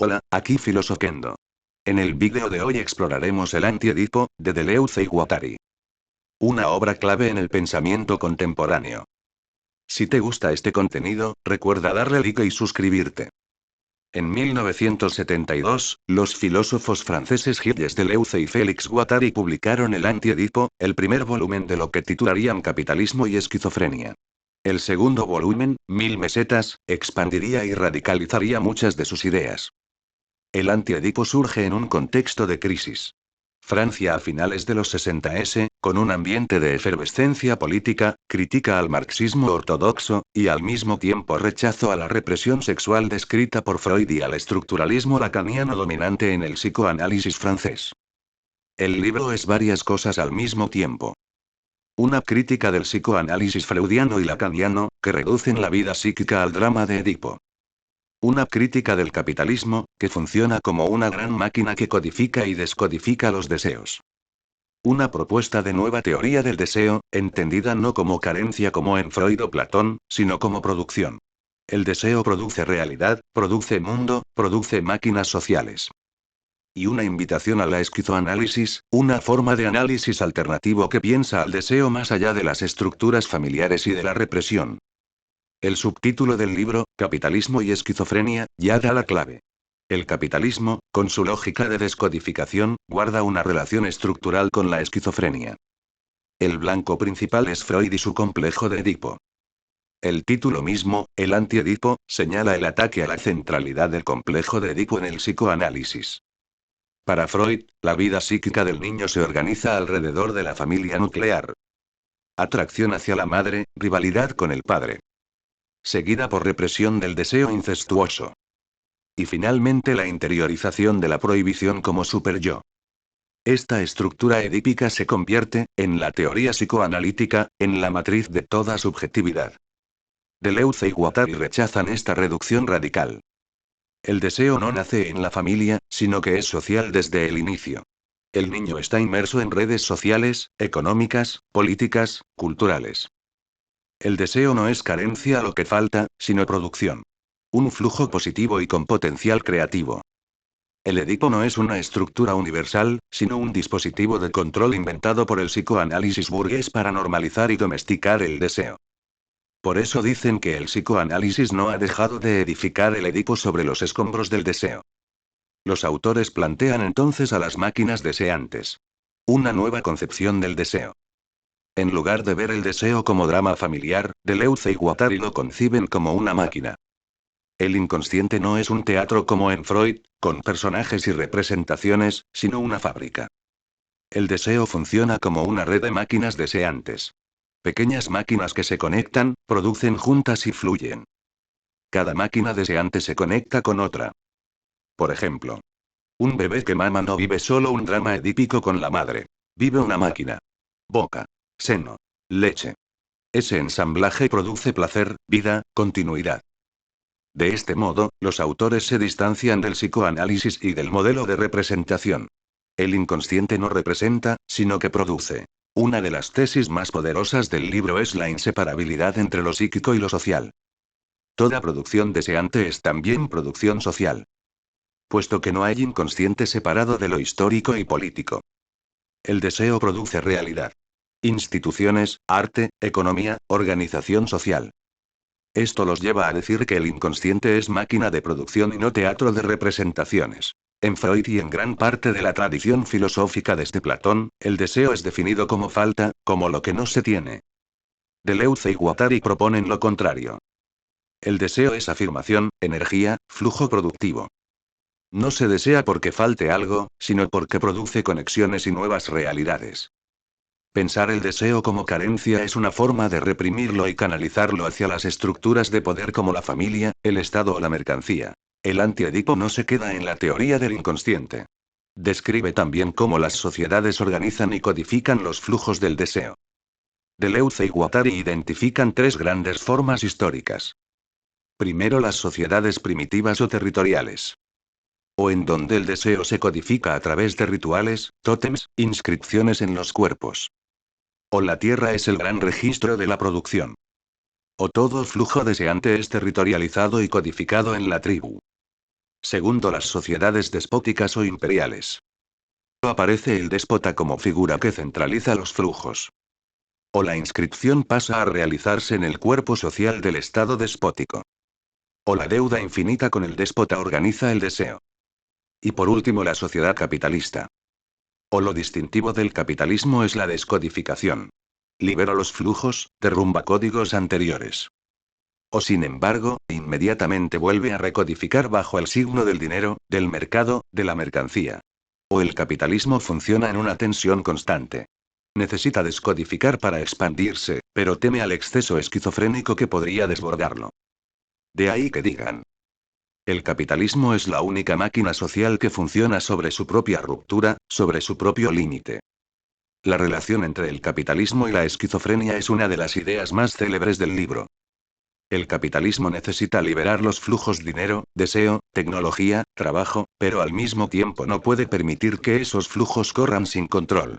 Hola, aquí Filosofendo. En el vídeo de hoy exploraremos el Anti-Edipo, de Deleuze y Guattari. Una obra clave en el pensamiento contemporáneo. Si te gusta este contenido, recuerda darle like y suscribirte. En 1972, los filósofos franceses Gilles Deleuze y Félix Guattari publicaron el Anti-Edipo, el primer volumen de lo que titularían Capitalismo y Esquizofrenia. El segundo volumen, 1000 mesetas, expandiría y radicalizaría muchas de sus ideas. El Anti-Edipo surge en un contexto de crisis. Francia a finales de los 60 con un ambiente de efervescencia política, critica al marxismo ortodoxo, y al mismo tiempo rechazo a la represión sexual descrita por Freud y al estructuralismo lacaniano dominante en el psicoanálisis francés. El libro es varias cosas al mismo tiempo. Una crítica del psicoanálisis freudiano y lacaniano, que reducen la vida psíquica al drama de Edipo. Una crítica del capitalismo, que funciona como una gran máquina que codifica y descodifica los deseos. Una propuesta de nueva teoría del deseo, entendida no como carencia como en Freud o Platón, sino como producción. El deseo produce realidad, produce mundo, produce máquinas sociales. Y una invitación a la esquizoanálisis, una forma de análisis alternativo que piensa al deseo más allá de las estructuras familiares y de la represión. El subtítulo del libro, Capitalismo y Esquizofrenia, ya da la clave. El capitalismo, con su lógica de descodificación, guarda una relación estructural con la esquizofrenia. El blanco principal es Freud y su complejo de Edipo. El título mismo, el Anti-Edipo, señala el ataque a la centralidad del complejo de Edipo en el psicoanálisis. Para Freud, la vida psíquica del niño se organiza alrededor de la familia nuclear. Atracción hacia la madre, rivalidad con el padre. Seguida por represión del deseo incestuoso. Y finalmente la interiorización de la prohibición como superyo. Esta estructura edípica se convierte, en la teoría psicoanalítica, en la matriz de toda subjetividad. Deleuze y Guattari rechazan esta reducción radical. El deseo no nace en la familia, sino que es social desde el inicio. El niño está inmerso en redes sociales, económicas, políticas, culturales. El deseo no es carencia lo que falta, sino producción. Un flujo positivo y con potencial creativo. El Edipo no es una estructura universal, sino un dispositivo de control inventado por el psicoanálisis burgués para normalizar y domesticar el deseo. Por eso dicen que el psicoanálisis no ha dejado de edificar el Edipo sobre los escombros del deseo. Los autores plantean entonces a las máquinas deseantes. Una nueva concepción del deseo. En lugar de ver el deseo como drama familiar, Deleuze y Guattari lo conciben como una máquina. El inconsciente no es un teatro como en Freud, con personajes y representaciones, sino una fábrica. El deseo funciona como una red de máquinas deseantes. Pequeñas máquinas que se conectan, producen juntas y fluyen. Cada máquina deseante se conecta con otra. Por ejemplo, un bebé que mama no vive solo un drama edípico con la madre. Vive una máquina. Boca. Seno. Leche. Ese ensamblaje produce placer, vida, continuidad. De este modo, los autores se distancian del psicoanálisis y del modelo de representación. El inconsciente no representa, sino que produce. Una de las tesis más poderosas del libro es la inseparabilidad entre lo psíquico y lo social. Toda producción deseante es también producción social. Puesto que no hay inconsciente separado de lo histórico y político. El deseo produce realidad. Instituciones, arte, economía, organización social. Esto los lleva a decir que el inconsciente es máquina de producción y no teatro de representaciones. En Freud y en gran parte de la tradición filosófica desde Platón, el deseo es definido como falta, como lo que no se tiene. Deleuze y Guattari proponen lo contrario. El deseo es afirmación, energía, flujo productivo. No se desea porque falte algo, sino porque produce conexiones y nuevas realidades. Pensar el deseo como carencia es una forma de reprimirlo y canalizarlo hacia las estructuras de poder como la familia, el Estado o la mercancía. El Anti-Edipo no se queda en la teoría del inconsciente. Describe también cómo las sociedades organizan y codifican los flujos del deseo. Deleuze y Guattari identifican tres grandes formas históricas. Primero, las sociedades primitivas o territoriales. O en donde el deseo se codifica a través de rituales, tótems, inscripciones en los cuerpos. O la tierra es el gran registro de la producción. O todo flujo deseante es territorializado y codificado en la tribu. Segundo, las sociedades despóticas o imperiales. Aparece el déspota como figura que centraliza los flujos. O la inscripción pasa a realizarse en el cuerpo social del Estado despótico. O la deuda infinita con el déspota organiza el deseo. Y por último, la sociedad capitalista. O lo distintivo del capitalismo es la descodificación. Libera los flujos, derrumba códigos anteriores. O sin embargo, inmediatamente vuelve a recodificar bajo el signo del dinero, del mercado, de la mercancía. O el capitalismo funciona en una tensión constante. Necesita descodificar para expandirse, pero teme al exceso esquizofrénico que podría desbordarlo. De ahí que digan: el capitalismo es la única máquina social que funciona sobre su propia ruptura, sobre su propio límite. La relación entre el capitalismo y la esquizofrenia es una de las ideas más célebres del libro. El capitalismo necesita liberar los flujos dinero, deseo, tecnología, trabajo, pero al mismo tiempo no puede permitir que esos flujos corran sin control.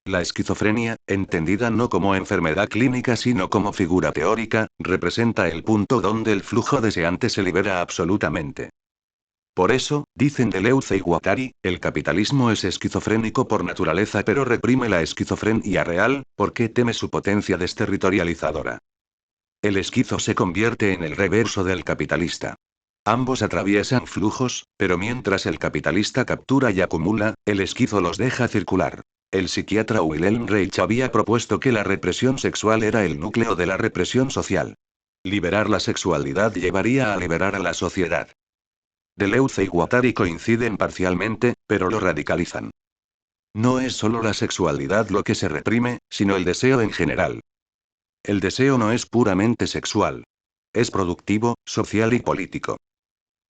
La esquizofrenia, entendida no como enfermedad clínica sino como figura teórica, representa el punto donde el flujo deseante se libera absolutamente. Por eso, dicen Deleuze y Guattari, el capitalismo es esquizofrénico por naturaleza pero reprime la esquizofrenia real, porque teme su potencia desterritorializadora. El esquizo se convierte en el reverso del capitalista. Ambos atraviesan flujos, pero mientras el capitalista captura y acumula, el esquizo los deja circular. El psiquiatra Wilhelm Reich había propuesto que la represión sexual era el núcleo de la represión social. Liberar la sexualidad llevaría a liberar a la sociedad. Deleuze y Guattari coinciden parcialmente, pero lo radicalizan. No es solo la sexualidad lo que se reprime, sino el deseo en general. El deseo no es puramente sexual. Es productivo, social y político.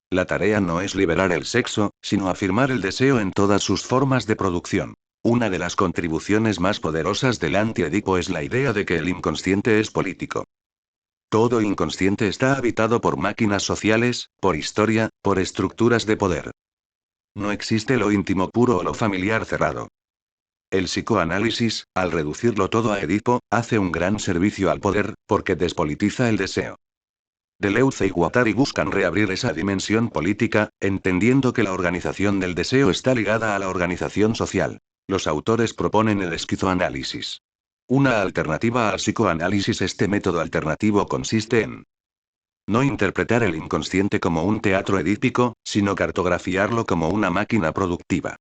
La tarea no es liberar el sexo, sino afirmar el deseo en todas sus formas de producción. Una de las contribuciones más poderosas del anti-Edipo es la idea de que el inconsciente es político. Todo inconsciente está habitado por máquinas sociales, por historia, por estructuras de poder. No existe lo íntimo puro o lo familiar cerrado. El psicoanálisis, al reducirlo todo a Edipo, hace un gran servicio al poder, porque despolitiza el deseo. Deleuze y Guattari buscan reabrir esa dimensión política, entendiendo que la organización del deseo está ligada a la organización social. Los autores proponen el esquizoanálisis. Una alternativa al psicoanálisis. Este método alternativo consiste en no interpretar el inconsciente como un teatro edípico, sino cartografiarlo como una máquina productiva.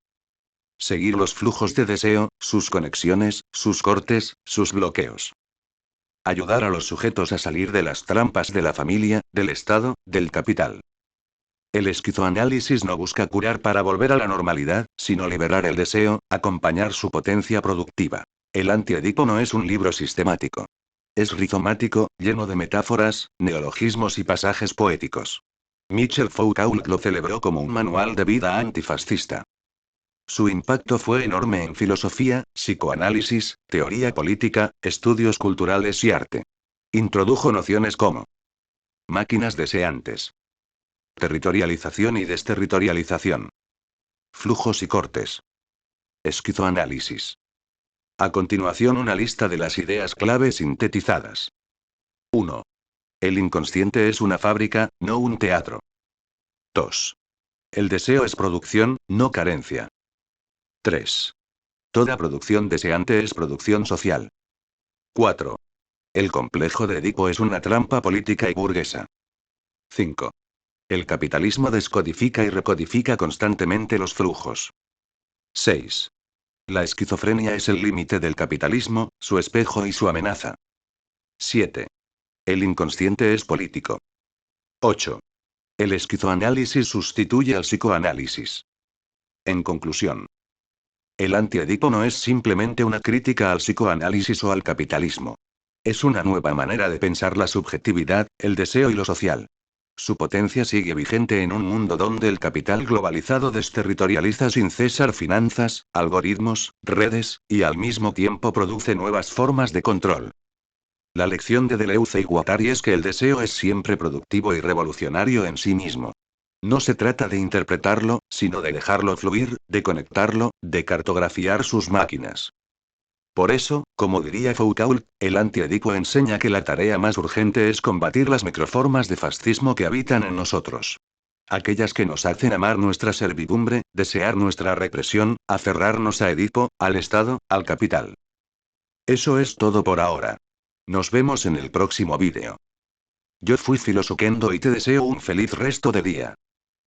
Seguir los flujos de deseo, sus conexiones, sus cortes, sus bloqueos. Ayudar a los sujetos a salir de las trampas de la familia, del Estado, del capital. El esquizoanálisis no busca curar para volver a la normalidad, sino liberar el deseo, acompañar su potencia productiva. El anti-Edipo no es un libro sistemático. Es rizomático, lleno de metáforas, neologismos y pasajes poéticos. Michel Foucault lo celebró como un manual de vida antifascista. Su impacto fue enorme en filosofía, psicoanálisis, teoría política, estudios culturales y arte. Introdujo nociones como máquinas deseantes, territorialización y desterritorialización, flujos y cortes, esquizoanálisis. A continuación, una lista de las ideas clave sintetizadas. 1. El inconsciente es una fábrica, no un teatro. 2. El deseo es producción, no carencia. 3. Toda producción deseante es producción social. 4. El complejo de Edipo es una trampa política y burguesa. 5. El capitalismo descodifica y recodifica constantemente los flujos. 6. La esquizofrenia es el límite del capitalismo, su espejo y su amenaza. 7. El inconsciente es político. 8. El esquizoanálisis sustituye al psicoanálisis. En conclusión, el anti-Edipo no es simplemente una crítica al psicoanálisis o al capitalismo. Es una nueva manera de pensar la subjetividad, el deseo y lo social. Su potencia sigue vigente en un mundo donde el capital globalizado desterritorializa sin cesar finanzas, algoritmos, redes, y al mismo tiempo produce nuevas formas de control. La lección de Deleuze y Guattari es que el deseo es siempre productivo y revolucionario en sí mismo. No se trata de interpretarlo, sino de dejarlo fluir, de conectarlo, de cartografiar sus máquinas. Por eso, como diría Foucault, el anti-Edipo enseña que la tarea más urgente es combatir las microformas de fascismo que habitan en nosotros. Aquellas que nos hacen amar nuestra servidumbre, desear nuestra represión, aferrarnos a Edipo, al Estado, al capital. Eso es todo por ahora. Nos vemos en el próximo vídeo. Yo fui Filosuke Kendo y te deseo un feliz resto de día.